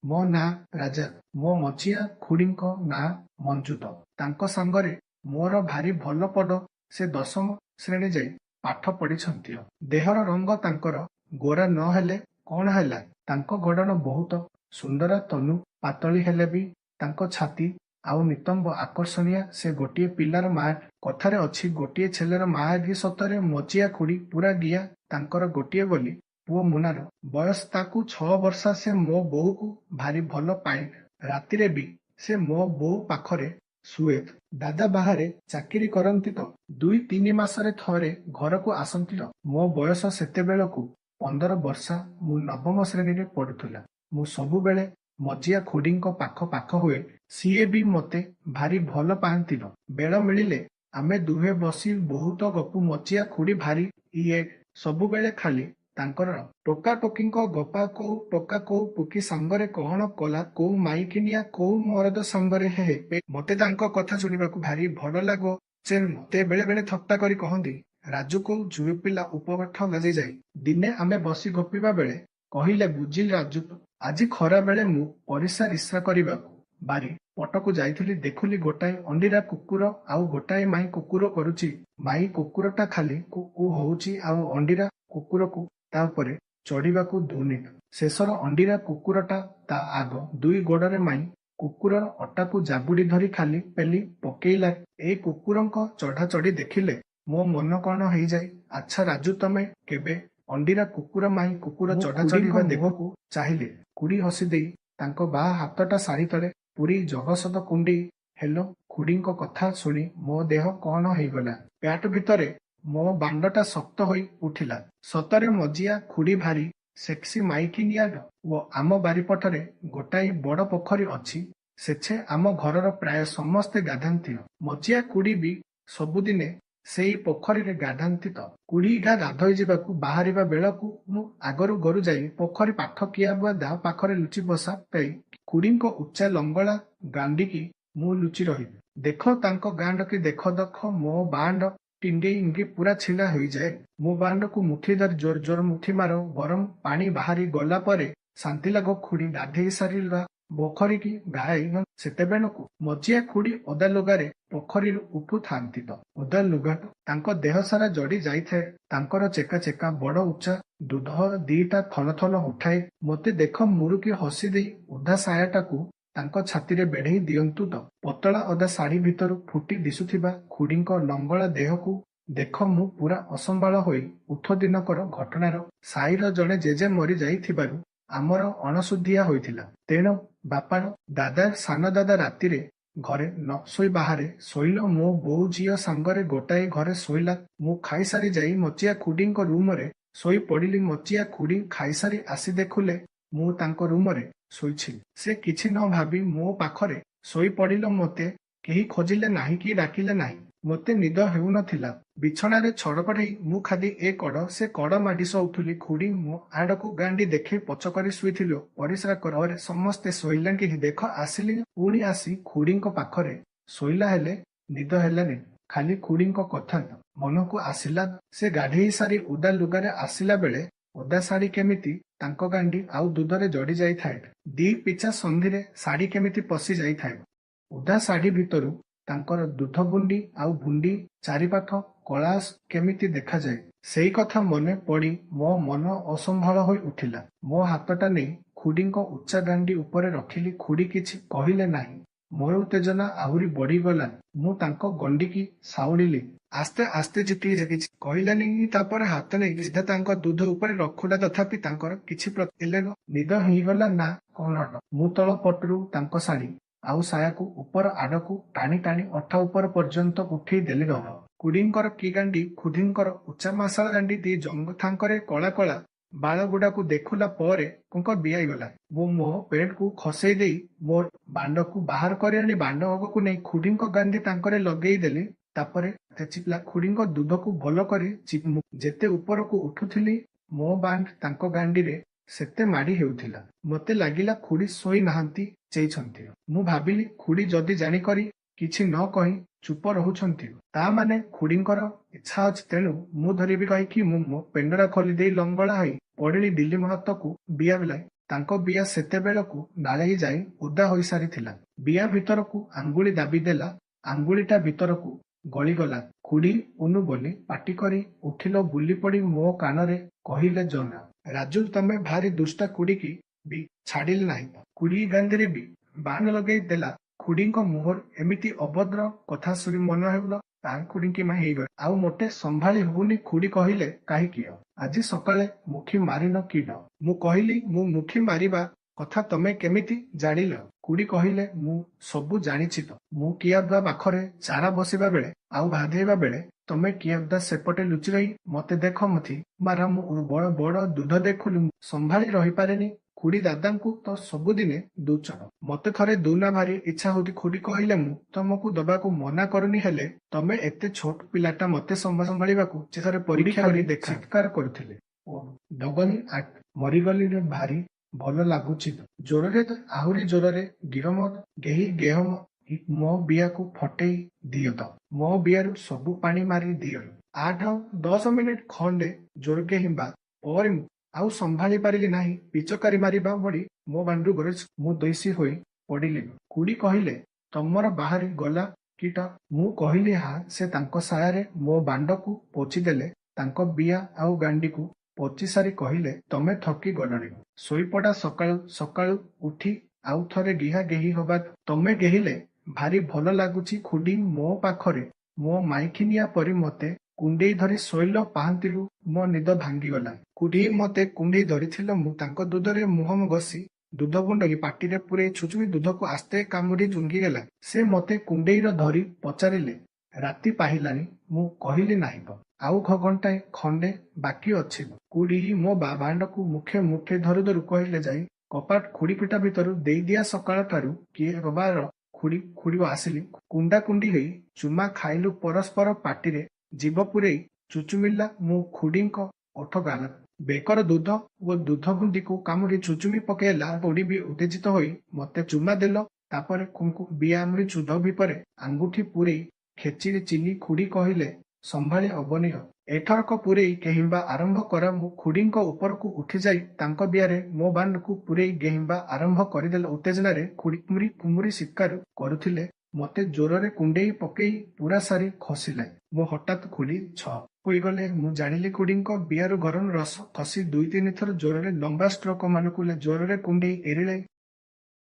ମୋ ନାଁ ରାଜା। ମୋ ମଝିଆ ଖୁଡ଼ୀଙ୍କ ନାଁ ମଞ୍ଜୁତ। ତାଙ୍କ ସାଙ୍ଗରେ ମୋର ଭାରି ଭଲ ପଡ଼। ସେ 10ମ ଶ୍ରେଣୀ ଯାଇ ପାଠ ପଢ଼ିଛନ୍ତି। ଦେହର ରଙ୍ଗ ତାଙ୍କର ଗୋରା ନ ହେଲେ କ'ଣ ହେଲା, ତାଙ୍କ ଗଢ଼ଣ ବହୁତ ସୁନ୍ଦର। ତନୁ ପାତଳୀ ହେଲେ ବି ତାଙ୍କ ଛାତି ଆଉ ନିତମ୍ବ ଆକର୍ଷଣୀୟ। ସେ ଗୋଟିଏ ପିଲାର ମା। କଥାରେ ଅଛି, ଗୋଟିଏ ছেলেର ମା କି ସତରେ ମଝିଆ ଖୁଡ଼ୀ ପୁରା ଗିଆ। ତାଙ୍କର ଗୋଟିଏ ବୋଲି ପୁଅ ମୁନାର। ବୟସ ତାକୁ 6 ବର୍ଷ। ସେ ମୋ ବୋଉକୁ ଭାରି ଭଲ ପାଏ। ରାତିରେ ବି ସେ ମୋ ବୋଉ ପାଖରେ ଶୁଏ। ଦାଦା ବାହାରେ ଚାକିରି କରନ୍ତି ତ 2-3 ମାସରେ ଥରେ ଘରକୁ ଆସନ୍ତି। ମୋ ବୟସ ସେତେବେଳକୁ 15 ବର୍ଷ। ମୁଁ 9ମ ଶ୍ରେଣୀରେ ପଢ଼ୁଥିଲା। ମୁଁ ସବୁବେଳେ ମଝିଆ ଖୁଡ଼ୀଙ୍କ ପାଖ ହୁଏ। ସିଏ ବି ମୋତେ ଭାରି ଭଲ ପାଆନ୍ତି। ବେଳ ମିଳିଲେ ଆମେ ଦୁହେଁ ବସି ବହୁତ ଗପୁ। ମଝିଆ ଖୁଡ଼ୀ ଭାରି ଇଏ, ସବୁବେଳେ ଖାଲି ତାଙ୍କର ଟୋକାଟୋକିଙ୍କ ଗପ। କୋଉ ଟୋକା କୋଉ ଟୋକୀ ସାଙ୍ଗରେ କଣ କଲା, କୋଉ ମାଇକିନିଆ କୋଉ ମରଦ ସାଙ୍ଗରେ ହେ। ମୋତେ ତାଙ୍କ କଥା ଶୁଣିବାକୁ ଭାରି ଭଲ ଲାଗେ। ସେ ମୋତେ ବେଳେବେଳେ ଥଟ୍ଟା କରି କହନ୍ତି, ରାଜୁ କୋଉ ଝୁଅପିଲା ଉପପାଠ ବାଜିଯାଏ। ଦିନେ ଆମେ ବସି ଗପିବା ବେଳେ କହିଲେ, ବୁଝିଲି ରାଜୁ, ଆଜି ଖରାବେଳେ ମୁଁ ପରିସ୍ରା ଇସ୍ରା କରିବାକୁ ବାରି ପଟକୁ ଯାଇଥିଲି। ଦେଖିଲି ଗୋଟାଏ ଅଣ୍ଡିରା କୁକୁର ଆଉ ଗୋଟାଏ ମାଇ କୁକୁର କରୁଛି। ମାଇ କୁକୁରଟା ଖାଲି କୁ କୁ ହଉଛି ଆଉ ଅଣ୍ଡିରା କୁକୁରକୁ ତା ଉପରେ ଚଢ଼ିବାକୁ ଦଉନି। ଶେଷର ଅଣ୍ଡିରା କୁକୁରଟା ତା ଆଗ 2 ଗୋଡ଼ରେ ମାଇ କୁକୁରର ଅଣ୍ଟାକୁ ଜାବୁଡ଼ି ଧରି ଖାଲି ପେଲି ପକେଇଲା। ଏଇ କୁକୁରଙ୍କ ଚଢ଼ାଚଢ଼ି ଦେଖିଲେ ମୋ ମନ କ'ଣ ହେଇଯାଏ। ଆଚ୍ଛା ରାଜୁ, ତମେ କେବେ ଅଣ୍ଡିରା କୁକୁର ମାଇ କୁକୁର ଚଢ଼ାଚଢ଼ି ମୁହଁକୁ ଚାହିଁଲେ? ଖୁଡ଼ୀ ହସିଦେଇ ତାଙ୍କ ବାଁ ହାତଟା ଶାଢ଼ୀ ତଳେ ପୁରେଇ ଜଗସଦ କୁଣ୍ଡେଇ ହେଲୋ। ଖୁଡ଼ୀଙ୍କ କଥା ଶୁଣି ମୋ ଦେହ କ'ଣ ହେଇଗଲା। ପ୍ୟାଣ୍ଟ ଭିତରେ ମୋ ବାଣ୍ଡଟା ଶକ୍ତ ହୋଇ ଉଠିଲା। ସତରେ ମଝିଆ ଖୁଡ଼ୀ ଭାରି ସେକ୍ସି ମାଇକିନିଆ। ଓ ଆମ ବାରିପଟରେ ଗୋଟାଏ ବଡ଼ ପୋଖରୀ ଅଛି। ସେଠେ ଆମ ଘରର ପ୍ରାୟ ସମସ୍ତେ ଗାଧାନ୍ତି। ମଝିଆ ଖୁଡ଼ୀ ବି ସବୁଦିନେ ସେଇ ପୋଖରୀରେ ଗାଧାନ୍ତି। ଖୁଡ଼ୀଟା ଗାଧୋଇ ଯିବାକୁ ବାହାରିବା ବେଳକୁ ମୁଁ ଆଗରୁ ଘରୁ ଯାଇ ପୋଖରୀ ପାଖ ଦାଅ ପାଖରେ ଲୁଚି ବସା ପାଇ ଖୁଡ଼ୀଙ୍କ ଉଚ୍ଚା ଲଙ୍ଗଳା ଗାଣ୍ଡିକି ମୁଁ ଲୁଚି ରହିବି। ଦେଖ ତାଙ୍କ ଗାଣ୍ଡକି ଦେଖ ମୋ ବାଣ୍ଡ ଟିଣ୍ଡେଇଙ୍ଗି ପୁରା ଛିଡ଼ା ହୋଇଯାଏ। ମୋ ବାଣ୍ଡକୁ ମୁଠି ଧରି ଜୋର ମୁଠି ମାର। ଗରମ ପାଣି ବାହାରି ଗଲା ପରେ ଶାନ୍ତି ଲାଗ। ଖୁଡ଼ୀ ଗାଧେଇ ସାରିଲା ପୋଖରୀକି ଗାଇ ସେତେବେଳକୁ ମଝିଆ ଖୁଡ଼ୀ ଓଦା ଲୁଗାରେ ପୋଖରୀରୁ ଉଠୁଥାନ୍ତି। ଓଦା ଲୁଗାଟା ତାଙ୍କ ଦେହ ସାରା ଜଡ଼ି ଯାଇଥାଏ। ତାଙ୍କର ଚେକା ବଡ଼ ଉଚ୍ଚା ଦୁଧ ଦିଟା ଥଲ ଉଠାଏ। ମୋତେ ଦେଖ ମୁରୁକି ହସି ଦେଇ ଓଦା ସାୟାଟାକୁ ତାଙ୍କ ଛାତିରେ ବେଢ଼େଇ ଦିଅନ୍ତୁ। ପତଳା ଓଦା ଶାଢ଼ୀ ଭିତରୁ ଫୁଟି ଦିଶୁଥିବା ଖୁଡ଼ୀଙ୍କ ଲଙ୍ଗଳା ଦେହକୁ ଦେଖ। ମୁଁ ପୁରା ଅସମ୍ଭାଳ ହୋଇ ଉଠ। ଦିନକର ଘଟଣାର ସାଇର ଜଣେ ଜେଜେ ମରି ଯାଇଥିବାରୁ ଆମର ଅଣସୁଧିଆ ହୋଇଥିଲା। ତେଣୁ ବାପା ଦାଦା ସାନ ଦାଦା ରାତିରେ ଘରେ ନ ଶୋଇ ବାହାରେ ଶୋଇଲ। ମୋ ବୋଉ ଝିଅ ସାଙ୍ଗରେ ଗୋଟାଏ ଘରେ ଶୋଇଲା। ମୁଁ ଖାଇସାରି ଯାଇ ମଝିଆ ଖୁଡ଼ୀଙ୍କ ରୁମରେ ଶୋଇ ପଡ଼ିଲି। ମଝିଆ ଖୁଡ଼ୀ ଖାଇସାରି ଆସି ଦେଖିଲେ ମୁଁ ତାଙ୍କ ରୁମରେ ଶୋଇଛି। ସେ କିଛି ନ ଭାବି ମୋ ପାଖରେ ଶୋଇ ପଡ଼ିଲ। ମୋତେ କେହି ଖୋଜିଲେ ନାହିଁ କି ଡାକିଲେ ନାହିଁ। ମୋତେ ନିଦ ହେଉନଥିଲା। ବିଛଣାରେ ଛଡ଼ପଟେଇ ମୁଁ ଖାଲି ଏ କଡ଼ ସେ କଡ଼ ମାଡ଼ି ଶୋଉଥିଲି। ଖୁଡ଼ୀ ମୋ ଆଡ଼କୁ ଗାଣ୍ଡି ଦେଖେଇ ପଛକରି ଶୋଇଥିଲେ। ପରିସ୍ରା ଘରେ ସମସ୍ତେ ଶୋଇଲେଣି ଦେଖ ଆସିଲି। ପୁଣି ଆସି ଖୁଡ଼ୀଙ୍କ ପାଖରେ ଶୋଇଲା ହେଲେ ନିଦ ହେଲାନି। ଖାଲି ଖୁଡ଼ୀଙ୍କ କଥା ମନକୁ ଆସିଲା। ସେ ଗାଧେଇ ସାରି ଓଦା ଲୁଗାରେ ଆସିଲା ବେଳେ ଓଦା ଶାଢ଼ୀ କେମିତି ତାଙ୍କ ଗାଣ୍ଡି ଆଉ ଦୁଧରେ ଜଡ଼ି ଯାଇଥାଏ। 2 ପିଛା ସନ୍ଧିରେ ଶାଢ଼ୀ କେମିତି ପଶି ଯାଇଥାଏ। ଓଦା ଶାଢ଼ୀ ଭିତରୁ ତାଙ୍କର ଦୁଧ ବୁଣ୍ଡି ଆଉ ବୁଣ୍ଡି ଚାରିପାଖ କଳା କେମିତି ଦେଖାଯାଏ। ସେଇ କଥା ମନେ ପଡ଼ି ମୋ ମନ ଅସମ୍ଭାଳ ହୋଇ ଉଠିଲା। ମୋ ହାତଟା ନେଇ ଖୁଡ଼ୀଙ୍କ ଉଚ୍ଚା ଗାଣ୍ଡି ଉପରେ ରଖିଲି। ଖୁଡ଼ୀ କିଛି କହିଲେ ନାହିଁ। ମୋର ଉତ୍ତେଜନା ଆହୁରି ବଢ଼ିଗଲା। ମୁଁ ତାଙ୍କ ଗଣ୍ଡିକି ସାଉଁଳିଲି। ଆସ୍ତେ ଆସ୍ତେ ଯେତିକି କିଛି କହିଲାନି। ତାପରେ ହାତ ନେଇ ସିଧା ତାଙ୍କ ଦୁଧ ଉପରେ ରଖିଲା। ତଥାପି ତାଙ୍କର କିଛି ପ୍ରତିକ୍ରିୟା ନିଦ ହେଇଗଲା ନା କ'ଣ? ମୁଁ ତଳ ପଟରୁ ତାଙ୍କ ଶାଢ଼ୀ ଆଉ ସାୟାକୁ ଉପର ଆଡ଼କୁ ଟାଣି ଅଠା ଉପର ପର୍ଯ୍ୟନ୍ତ ଉଠେଇ ଦେଲି। ଖୁଡ଼ୀଙ୍କର କି ଗାଣ୍ଡି! ଖୁଡ଼ୀଙ୍କର ଉଚ୍ଚା ମାଶାଳ ଗାଣ୍ଡି। 2 ଜଙ୍ଘଥାଙ୍କରେ କଳା ବାଳଗୁଡ଼ାକୁ ଦେଖିଲା ପରେ କୁଙ୍କ ବିଆଇଗଲା। ମୁଁ ମୋ ପେଣ୍ଟକୁ ଖସେଇ ଦେଇ ମୋ ବାଣ୍ଡକୁ ବାହାର କରି ଆଣି ବାଣ୍ଡ ଅଗକୁ ନେଇ ଖୁଡ଼ୀଙ୍କ ଗାଣ୍ଡି ତାଙ୍କରେ ଲଗେଇ ଦେଲି। ତାପରେ ଚିପିଲା ଖୁଡ଼ୀଙ୍କ ଦୁଧକୁ ଭଲ କରି ମୁଁ ଯେତେ ଉପରକୁ ଉଠୁଥିଲି ମୋ ବାଣ୍ଡ ତାଙ୍କ ଗାଣ୍ଡିରେ ସେତେ ମାଡ଼ି ହେଉଥିଲା। ମୋତେ ଲାଗିଲା ଖୁଡ଼ୀ ଶୋଇ ନାହାନ୍ତି, ଚେଇଁଛନ୍ତି। ମୁଁ ଭାବିଲି ଖୁଡ଼ୀ ଯଦି ଜାଣିକରି କିଛି ନ କହି ଚୁପ ରହୁଛନ୍ତି, ତା ମାନେ ଖୁଡ଼ୀଙ୍କର ଇଚ୍ଛା ଅଛି। ତେଣୁ ମୁଁ ଧରିବି କହିକି ମୁଁ ମୋ ପେଣ୍ଡରା ଖୋଲି ଦେଇ ଲଙ୍ଗଳା ହୋଇ ପଡ଼ିଲି। ଦିଲ୍ଲୀ ହାତକୁ ବିଆଇଲା। ତାଙ୍କ ବିଆ ସେତେବେଳକୁ ନାଳେଇ ଯାଇ ଓଦା ହୋଇସାରିଥିଲା। ବିଆ ଭିତରକୁ ଆଙ୍ଗୁଳି ଦାବିଦେଲା, ଆଙ୍ଗୁଳିଟା ଭିତରକୁ ଗଳିଗଲା। ଖୁଡ଼ୀ ଉନୁ ବୋଲି ପାଟି କରି ଉଠିଲ ବୁଲି ପଡ଼ି ମୋ କାନରେ କହିଲେ ଜନା, ରାଜୁ ତମେ ଭାରି ଦୁଷ୍ଟା ଖୁଡ଼ୀକି ବି ଛାଡ଼ିଲେ ନାହିଁ। ଖୁଡ଼ୀ ଗାନ୍ଧିରେ ବି ବାଣ ଲଗେଇ ଦେଲା। ଖୁଡ଼ୀଙ୍କ ମୁହଁରୁ ଏମିତି ଅଭଦ୍ର କଥା ଶୁଣି ମନେ ହେଲା ତାହା ଖୁଡ଼ୀଙ୍କି ମା ହେଇଗଲା। ଆଉ ମୋଟେ ସମ୍ଭାଳି ହଉନି। ଖୁଡ଼ୀ କହିଲେ କାହିଁକିଅ ଆଜି ସକାଳେ ମୁଖି ମାରିନ କିନ? ମୁଁ କହିଲି ମୁଁ ମୁଖି ମାରିବା କଥା ତମେ କେମିତି ଜାଣିଲ? ଖୁଡ଼ୀ କହିଲେ ମୁଁ ସବୁ ଜାଣିଛି ତ। ମୁଁ କିଆବୁଦା ପାଖରେ ଚାରା ବସିବା ବେଳେ ଆଉ ଗାଧେଇବା ବେଳେ ତମେ କିଆବୁଦା ସେପଟେ ଲୁଚି ରହି ମତେ ଦେଖ ମଥି ମାରା ମୁଁ ବଡ଼ ବଡ଼ ଦୁଧ ଦେଖୁଲି ସମ୍ଭାଳି ରହିପାରେନି। ଖୁଡ଼ୀ ଦାଦାଙ୍କୁ ତ ସବୁଦିନେ ଦଉଛ, ମତେ ଥରେ ଦଉନା ଭାରି ଇଚ୍ଛା ହଉଛି। ଖୁଡ଼ୀ କହିଲେ ମୁଁ ତମକୁ ଦବାକୁ ମନା କରୁନି, ହେଲେ ତମେ ଏତେ ଛୋଟ ପିଲାଟା ମତେ ସମ୍ଭାଳିବାକୁ ଥରେ ପରୀକ୍ଷା କରି ଦେଖା। ଚିତ୍କାର କରୁଥିଲେ ଓ ଡଗନି ମରିଗଲି ରେ ଭାରି ଭଲ ଲାଗୁଛି। ଜୋରରେ ଆହୁରି ଜୋରରେ ଗିରମ ଗେହି ଗେହମ ମୋ ବିଆକୁ ଫଟେଇ ଦିଅ ତ। ମୋ ବିଆରୁ ସବୁ ପାଣି ମାରି ଦିଅ। 8-10 ମିନିଟ୍ ଖଣ୍ଡେ ଜୋର ଗେହିବା ପରେ ଆଉ ସମ୍ଭାଳି ପାରିଲି ନାହିଁ। ପିଚକାରି ମାରିବା ଭଳି ମୋ ବାଣ୍ଡୁ ଗରଜ ମୁଁ ଦୋଷୀ ହୋଇ ପଡ଼ିଲି। ଖୁଡ଼ୀ କହିଲେ ତମର ବାହାରି ଗଲା କିଟ? ମୁଁ କହିଲି ହଁ। ସେ ତାଙ୍କ ସାୟାରେ ମୋ ବାଣ୍ଡକୁ ପୋଛିଦେଲେ। ତାଙ୍କ ବିଆ ଆଉ ଗାଣ୍ଡିକୁ ପୋଛିସାରି କହିଲେ ତମେ ଥକି ଗଲଣି, ଶୋଇପଡ଼ା। ସକାଳୁ ସକାଳୁ ଉଠି ଆଉ ଥରେ ଗିହା ଗେହି ହବା। ତମେ ଗେହିଲେ ଭାରି ଭଲ ଲାଗୁଛି। ଖୁଡ଼ୀ ମୋ ପାଖରେ ମୋ ମାଇକିନିଆ ପରି ମତେ କୁଣ୍ଡେଇ ଧରି ଶୋଇଲ। ପାହାନ୍ତିରୁ ମୋ ନିଦ ଭାଙ୍ଗିଗଲା। ଖୁଡ଼ୀ ମତେ କୁଣ୍ଡେଇ ଧରିଥିଲ। ମୁଁ ତାଙ୍କ ଦୁଧରେ ମୁହଁ ଘଷି ଦୁଧ ଗୁଣ୍ଡକି ପାଟିରେ ପୁରେଇ ଛୁଚୁମି ଦୁଧକୁ ଆସ୍ତେ କାମୁଡ଼ି ଚୁଙ୍ଗିଗଲା। ସେ ମତେ କୁଣ୍ଡେଇର ଧରି ପଚାରିଲେ ରାତି ପାହିଲାଣି? ମୁଁ କହିଲି ନାହିଁ ତ, ଆଉ ଘଣ୍ଟାଏ ଖଣ୍ଡେ ବାକି ଅଛି। ଖୁଡ଼ୀ ମୋ ବାଣ୍ଡକୁ ମୁଖେ ମୁଖେ ଧରୁ ଧରୁ କହିଲେ ଯାଇ କପାଟ ଖୁଡ଼ୀପିଟା ଭିତରୁ ଦେଇଦିଆ। ସକାଳଠାରୁ କିଏ ରବାର ଖୁଡ଼ୀ ଆସିଲି କୁଣ୍ଡାକୁଣ୍ଡି ହେଇ ଚୁମା ଖାଇଲୁ। ପରସ୍ପର ପାଟିରେ ଜିଭ ପୁରେଇ ଚୁଚୁମିଲା। ମୁଁ ଖୁଡ଼ୀଙ୍କ ଓଠ ଗାଲ ବେକର ଦୁଧ ଓ ଦୁଧ ବୁନ୍ଦିକୁ କାମୁଡ଼ି ଚୁଚୁମି ପକେଇଲା। ଖୁଡ଼ୀ ବି ଉତ୍ତେଜିତ ହୋଇ ମତେ ଚୁମା ଦେଲ। ତାପରେ ବିଆ ଆଙ୍ଗୁଳି ଚୁଧ ଭିତରେ ଆଙ୍ଗୁଠି ପୁରେଇ ଖେଚିରି ଚିନି। ଖୁଡ଼ୀ କହିଲେ ସମ୍ଭାଳି ହବନି, ଏଥରକ ପୁରେଇ ଗେହିବା ଆରମ୍ଭ କର। ମୁଁ ଖୁଡ଼ୀଙ୍କ ଉପରକୁ ଉଠିଯାଇ ତାଙ୍କ ବିଆରେ ମୋ ବାଣ୍ଡକୁ ପୁରେଇ ଗେହିବା ଆରମ୍ଭ କରିଦେଲେ। ଉତ୍ତେଜନାରେ ଖୁଡ଼ୀ କୁମୁରି କୁମୁରି ଚିତ୍କାର କରୁଥିଲେ। ମତେ ଜୋରରେ କୁଣ୍ଡେଇ ପକେଇ ପୁରା ସାରି ଖସିଲେ। ମୋ ହଠାତ୍ ଖୁଡ଼ୀ ଛ ହୋଇଗଲେ। ମୁଁ ଜାଣିଲି ଖୁଡ଼ୀଙ୍କ ବିଆରୁ ଗରମ ରସ ଖସି 2-3 ଥର ଜୋରରେ ଲମ୍ବା ଷ୍ଟ୍ରୋକ ମାନଙ୍କୁ ଜୋରରେ କୁଣ୍ଡେଇ ଏରିଲେ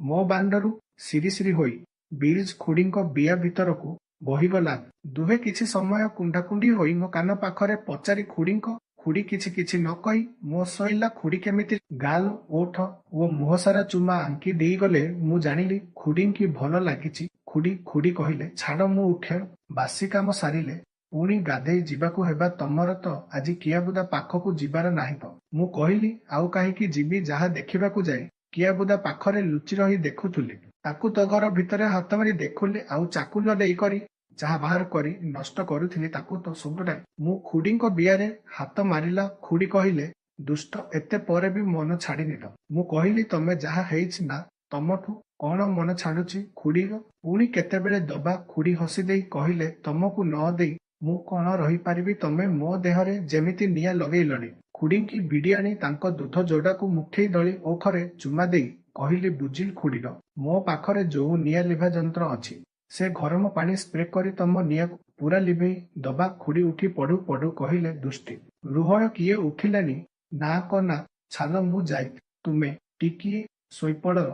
ମୋ ବାଣ୍ଡରୁ ସିରିସିରି ହୋଇ ବ୍ରିଜ ଖୁଡ଼ୀଙ୍କ ବିଆ ଭିତରକୁ ବହିଗଲା। ଦୁହେଁ କିଛି ସମୟ କୁଣ୍ଡାକୁଣ୍ଡି ହୋଇ ମୋ କାନ ପାଖରେ ପଚାରି ଖୁଡ଼ୀ କିଛି ନ କହି ମୋ ସଇଲା। ଖୁଡ଼ୀ କେମିତି ଗାଲ, ଓଠ ଓ ମୁହଁସାରା ଚୁମା ଆଙ୍କି ଦେଇଗଲେ। ମୁଁ ଜାଣିଲି ଖୁଡ଼ୀଙ୍କି ଭଲ ଲାଗିଛି। ଖୁଡ଼ୀ କହିଲେ ଛାଡ଼ ମୁଁ ଉଠେ, ବାସି କାମ ସାରିଲେ ପୁଣି ଗାଧେଇ ଯିବାକୁ ହେବା। ତମର ତ ଆଜି କିଆବୁଦା ପାଖକୁ ଯିବାର ନାହିଁ ତ? ମୁଁ କହିଲି ଆଉ କାହିଁକି ଯିବି, ଯାହା ଦେଖିବାକୁ ଯାଏ କିଆବୁଦା ପାଖରେ ଲୁଚି ରହି ଦେଖୁଥିଲି। ତାକୁ ତ ଘର ଭିତରେ ହାତମାରି ଦେଖୁଲି, ଆଉ ଚାକୁଣ୍ଡ ଦେଇ କରି ଯାହା ବାହାର କରି ନଷ୍ଟ କରୁଥିଲି ତାକୁ ତ ସବୁଟାଏ। ମୁଁ ଖୁଡ଼ୀଙ୍କ ବିଆରେ ହାତ ମାରିଲା। ଖୁଡ଼ୀ କହିଲେ ଦୁଷ୍ଟ, ଏତେ ପରେ ବି ମନ ଛାଡ଼ିନି ତ? ମୁଁ କହିଲି ତମେ ଯାହା ହେଇଛି ନା, ତମଠୁ କଣ ମନ ଛାଡ଼ୁଛି ଖୁଡ଼ୀର ପୁଣି କେତେବେଳେ ଦବା। ଖୁଡ଼ୀ ହସିଦେଇ କହିଲେ ତମକୁ ନ ଦେଇ ମୁଁ କଣ ରହିପାରିବି? ତମେ ମୋ ଦେହରେ ଯେମିତି ନିଆଁ ଲଗେଇଲଣି। ଖୁଡ଼ୀଙ୍କି ଭିଡ଼ି ଆଣି ତାଙ୍କ ଦୁଧ ଯୋଡ଼ାକୁ ମୁଠେଇ ଦଳି ଓଠରେ ଚୁମା ଦେଇ କହିଲି ବୁଝିଲ ଖୁଡ଼ୀର, ମୋ ପାଖରେ ଯୋଉ ନିଆଁ ଲିଭା ଯନ୍ତ୍ର ଅଛି, ସେ ଗରମ ପାଣି ସ୍ପ୍ରେ କରି ତମ ନିଆଁକୁ ପୁରା ଲିଭେଇ ଦବା। ଖୁଡ଼ୀ ଉଠି ପଡ଼ୁ ପଡ଼ୁ କହିଲେ ଦୁଷ୍ଟି, ରୁହ କିଏ ଉଠିଲାନି? ନା କ ନା ଛାଲ ମୁଁ ଯାଇ, ତୁମେ ଟିକିଏ ଶୋଇପଡ଼।